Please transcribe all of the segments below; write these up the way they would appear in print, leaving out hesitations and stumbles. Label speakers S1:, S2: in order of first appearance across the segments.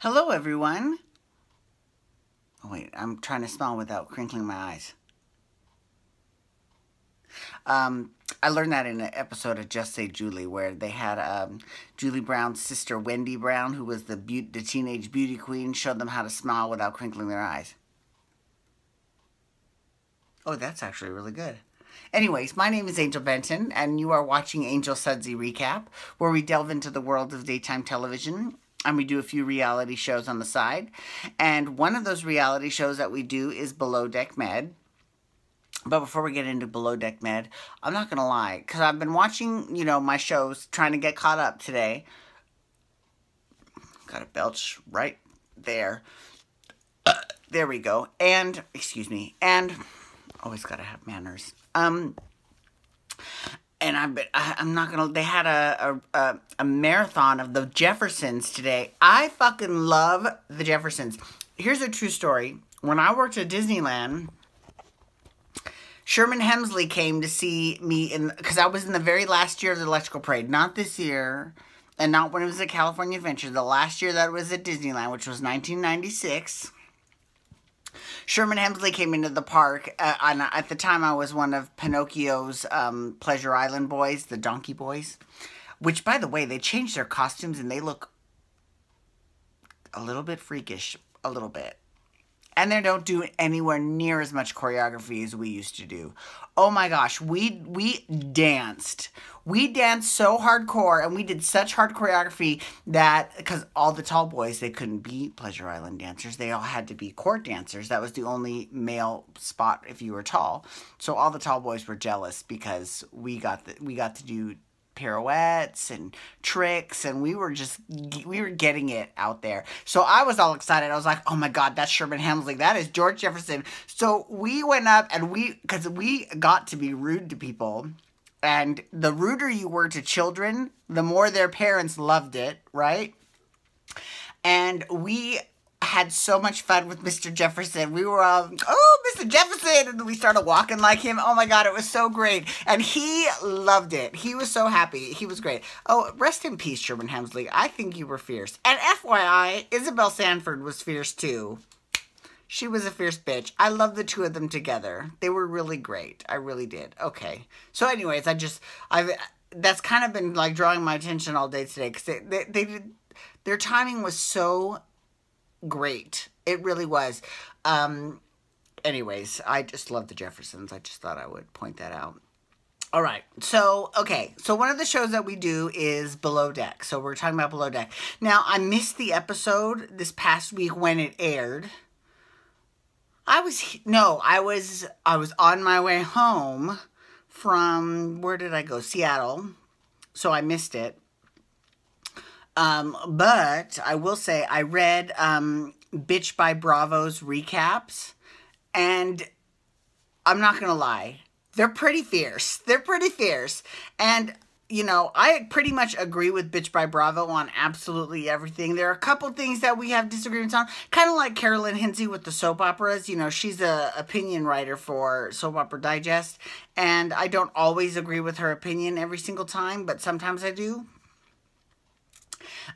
S1: Hello, everyone. Oh, wait, I'm trying to smile without crinkling my eyes. I learned that in an episode of Just Say Julie, where they had Julie Brown's sister, Wendy Brown, who was the teenage beauty queen, showed them how to smile without crinkling their eyes. Oh, that's actually really good. Anyways, my name is Angel Benton, and you are watching Angel Sudsy Recap, where we delve into the world of daytime television, and we do a few reality shows on the side. And one of those reality shows that we do is Below Deck Med. But before we get into Below Deck Med, I'm not going to lie, because I've been watching, my shows, trying to get caught up today. Got a belch right there. There we go. And, excuse me, and always got to have manners. And I'm not gonna. They had a marathon of the Jeffersons today. I fucking love the Jeffersons. Here's a true story. When I worked at Disneyland, Sherman Hemsley came to see me because I was in the very last year of the Electrical Parade, not this year, and not when it was at California Adventure. The last year that it was at Disneyland, which was 1996. Sherman Hemsley came into the park, and at the time I was one of Pinocchio's Pleasure Island boys, the Donkey Boys, which, by the way, they changed their costumes and they look a little bit freakish, a little bit. And they don't do anywhere near as much choreography as we used to do. Oh my gosh, we danced. We danced so hardcore, and we did such hard choreography that, because all the tall boys, they couldn't be Pleasure Island dancers. They all had to be court dancers. That was the only male spot if you were tall. So all the tall boys were jealous because we got to do pirouettes and tricks, and we were getting it out there. So I was all excited. I was like, oh my God, that's Sherman Hemsley. That is George Jefferson. So we went up, and because we got to be rude to people, and the ruder you were to children, the more their parents loved it, right? And we had so much fun with Mr. Jefferson. We were all, oh, Mr. Jefferson, and we started walking like him. Oh my God, it was so great. And he loved it. He was so happy. He was great. Oh, rest in peace, Sherman Hemsley. I think you were fierce. And FYI, Isabel Sanford was fierce too. She was a fierce bitch. I love the two of them together. They were really great. I really did. Okay. So anyways, that's kind of been like drawing my attention all day today, because their timing was so great. It really was. Anyways, I just love the Jeffersons. I just thought I would point that out. All right. So, okay. So one of the shows that we do is Below Deck. So we're talking about Below Deck. Now, I missed the episode this past week when it aired. I was on my way home from, where did I go? Seattle. So I missed it. But I will say I read Bitch by Bravo's recaps, and I'm not gonna lie, they're pretty fierce. They're pretty fierce. And I pretty much agree with Bitch by Bravo on absolutely everything. There are a couple things that we have disagreements on, kind of like Carolyn Hinsey with the soap operas. She's an opinion writer for Soap Opera Digest, and I don't always agree with her opinion every single time, but sometimes I do.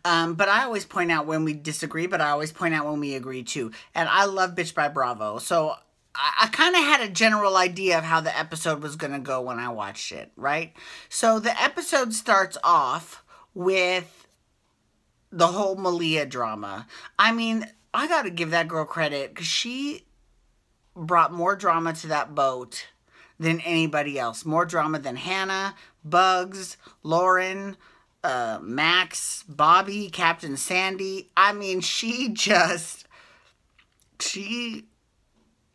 S1: But I always point out when we disagree, but I always point out when we agree too. And I love Bitch by Bravo. So I kind of had a general idea of how the episode was going to go when I watched it, right? So the episode starts off with the whole Malia drama. I mean, I got to give that girl credit, because she brought more drama to that boat than anybody else. More drama than Hannah, Bugs, Lauren, Max, Bobby, Captain Sandy. I mean,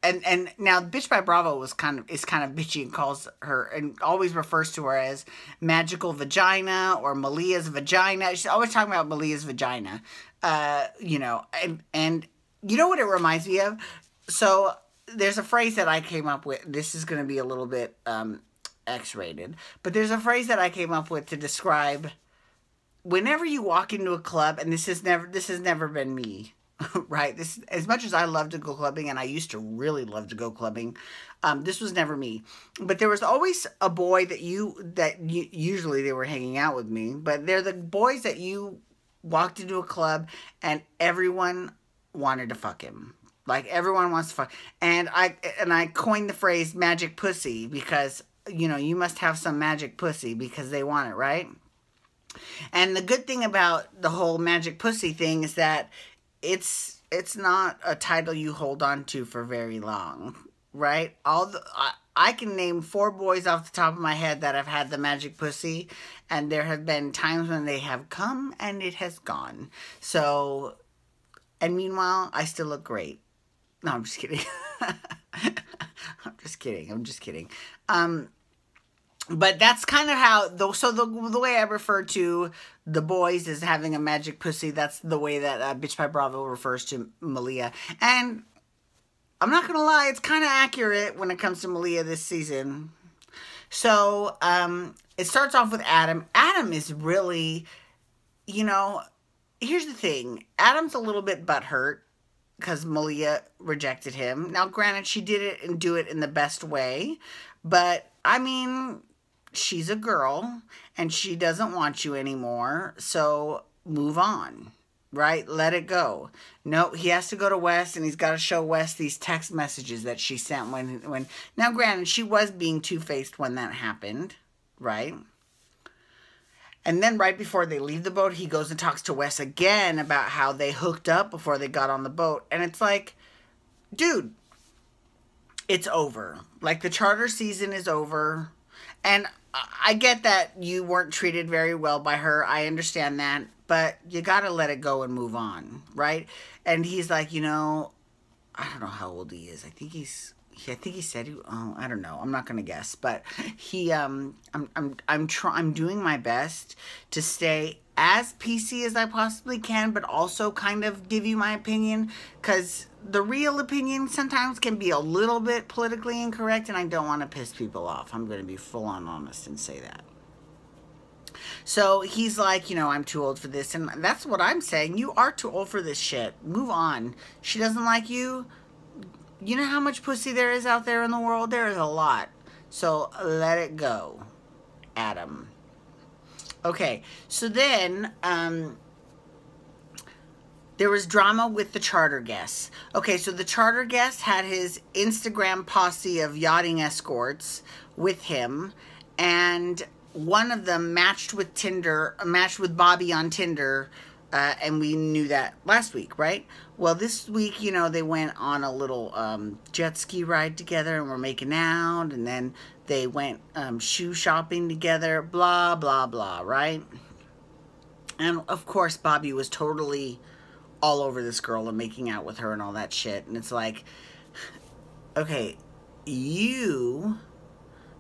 S1: and now Bitch by Bravo is kind of bitchy and calls her, and always refers to her as Magical Vagina or Malia's Vagina. She's always talking about Malia's vagina. And you know what it reminds me of? So there's a phrase that I came up with. This is going to be a little bit X-rated, but there's a phrase that I came up with to describe whenever you walk into a club, and this has never been me, right? As much as I love to go clubbing, and I used to really love to go clubbing, this was never me. But there was always a boy that usually they were hanging out with me, but they're the boys that you walked into a club and everyone wanted to fuck him. Like, everyone wants to fuck. And I coined the phrase magic pussy because, you know, you must have some magic pussy because they want it, right? And the good thing about the whole magic pussy thing is that it's not a title you hold on to for very long, right? I can name 4 boys off the top of my head that have had the magic pussy, and there have been times when they have come and it has gone. So, and meanwhile, I still look great. No, I'm just kidding. I'm just kidding. But that's kind of how, the way I refer to the boys as having a magic pussy, that's the way that Bitch by Bravo refers to Malia. And I'm not going to lie, it's kind of accurate when it comes to Malia this season. So, it starts off with Adam. Adam is really, you know, here's the thing. Adam's a little bit butthurt because Malia rejected him. Now, granted, she did it and do it in the best way. But, I mean, she's a girl and she doesn't want you anymore. So, move on. Right? Let it go. No, he has to go to Wes and he's got to show Wes these text messages that she sent when now granted, she was being two-faced when that happened, right? And then right before they leave the boat, he goes and talks to Wes again about how they hooked up before they got on the boat. And it's like, dude, it's over. Like, the charter season is over. And I get that you weren't treated very well by her. I understand that. But you got to let it go and move on, right? And he's like, you know, I don't know how old he is. I think he said I don't know. I'm not going to guess, but I'm doing my best to stay as PC as I possibly can, but also kind of give you my opinion, because the real opinion sometimes can be a little bit politically incorrect, and I don't want to piss people off. I'm going to be full on honest and say that. So he's like, you know, I'm too old for this. And that's what I'm saying. You are too old for this shit. Move on. She doesn't like you. You know how much pussy there is out there in the world? There is a lot. So let it go, Adam. Okay. So then, there was drama with the charter guests. Okay, so the charter guest had his Instagram posse of yachting escorts with him. And one of them matched with Bobby on Tinder, and we knew that last week, right? Well, this week, you know, they went on a little jet ski ride together and were making out, and then they went shoe shopping together, blah, blah, blah, right? And, of course, Bobby was totally all over this girl and making out with her and all that shit, and it's like, okay, you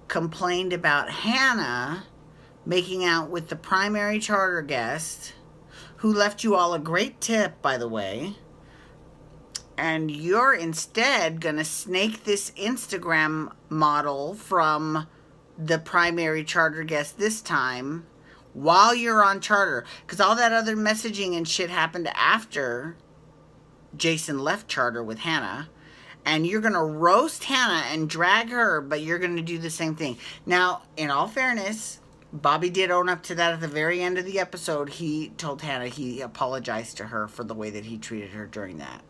S1: complained about Hannah making out with the primary charter guest, who left you all a great tip, by the way, and you're instead gonna snake this Instagram model from the primary charter guest this time while you're on charter, because all that other messaging and shit happened after Jason left charter with Hannah. And you're going to roast Hannah and drag her, but you're going to do the same thing. Now, in all fairness, Bobby did own up to that at the very end of the episode. He told Hannah he apologized to her for the way that he treated her during that.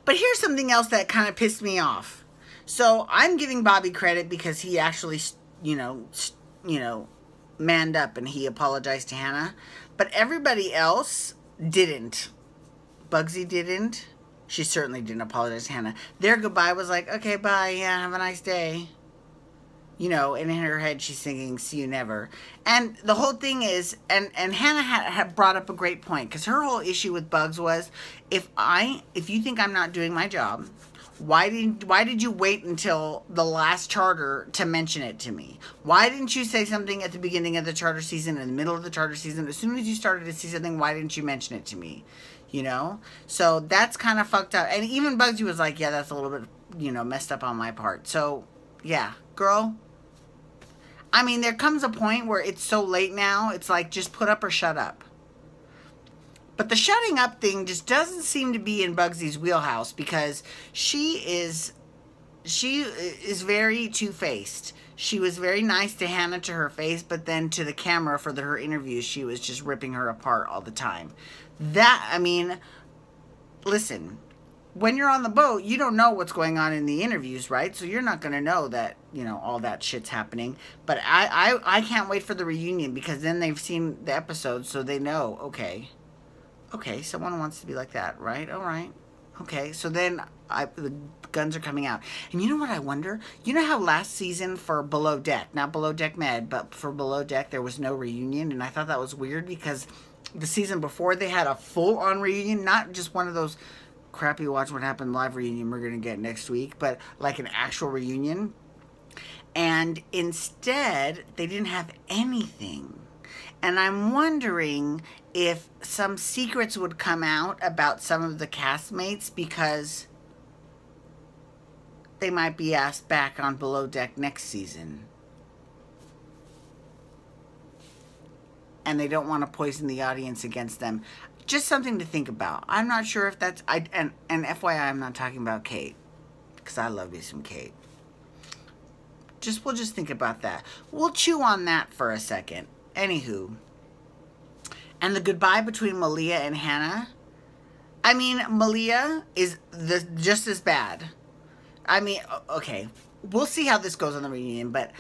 S1: But here's something else that kind of pissed me off. So I'm giving Bobby credit because he actually, you know, manned up and he apologized to Hannah. But everybody else didn't. Bugsy didn't. She certainly didn't apologize to Hannah. Their goodbye was like, okay, bye, yeah, have a nice day. You know, and in her head she's singing, see you never. And the whole thing is, and Hannah had brought up a great point, because her whole issue with Bugs was, if you think I'm not doing my job, why did you wait until the last charter to mention it to me? Why didn't you say something at the beginning of the charter season, in the middle of the charter season? As soon as you started to see something, why didn't you mention it to me? You know? So that's kind of fucked up. And even Bugsy was like, yeah, that's a little bit, you know, messed up on my part. So, yeah, girl. I mean, there comes a point where it's so late now, it's like, just put up or shut up. But the shutting up thing just doesn't seem to be in Bugsy's wheelhouse, because she is she is very two-faced. She was very nice to Hannah to her face, but then to the camera for her interviews, she was just ripping her apart all the time. That, I mean, listen, when you're on the boat, you don't know what's going on in the interviews, right? So you're not going to know that, you know, all that shit's happening. But I can't wait for the reunion, because then they've seen the episodes, so they know, okay, someone wants to be like that, right? All right. Okay, so then the guns are coming out. And you know what I wonder? You know how last season for Below Deck, not Below Deck Med, but for Below Deck, there was no reunion, and I thought that was weird, because the season before they had a full-on reunion, not just one of those crappy Watch What Happened live reunion we're going to get next week, but like an actual reunion. And instead, they didn't have anything. And I'm wondering if some secrets would come out about some of the castmates, because they might be asked back on Below Deck next season. And they don't want to poison the audience against them. Just something to think about. I'm not sure if that's... And FYI, I'm not talking about Kate, because I love me some Kate. We'll just think about that. We'll chew on that for a second. Anywho. And the goodbye between Malia and Hannah. I mean, Malia is just as bad. I mean, okay. We'll see how this goes on the reunion. But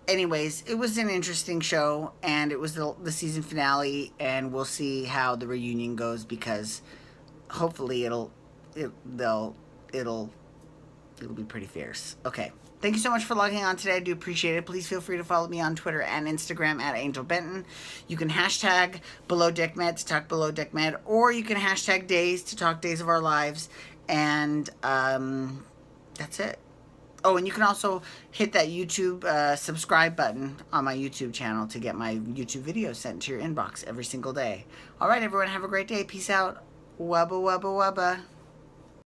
S1: anyways, it was an interesting show. And it was the season finale. And we'll see how the reunion goes, because hopefully it'll be pretty fierce. Okay. Thank you so much for logging on today. I do appreciate it. Please feel free to follow me on Twitter and Instagram at Angel Benton. You can hashtag Below Deck Med to talk Below Deck Med, or you can hashtag Days to talk Days of Our Lives. And that's it. Oh, and you can also hit that YouTube subscribe button on my YouTube channel to get my YouTube videos sent to your inbox every single day. All right, everyone, have a great day. Peace out. Wubba, wubba, wubba.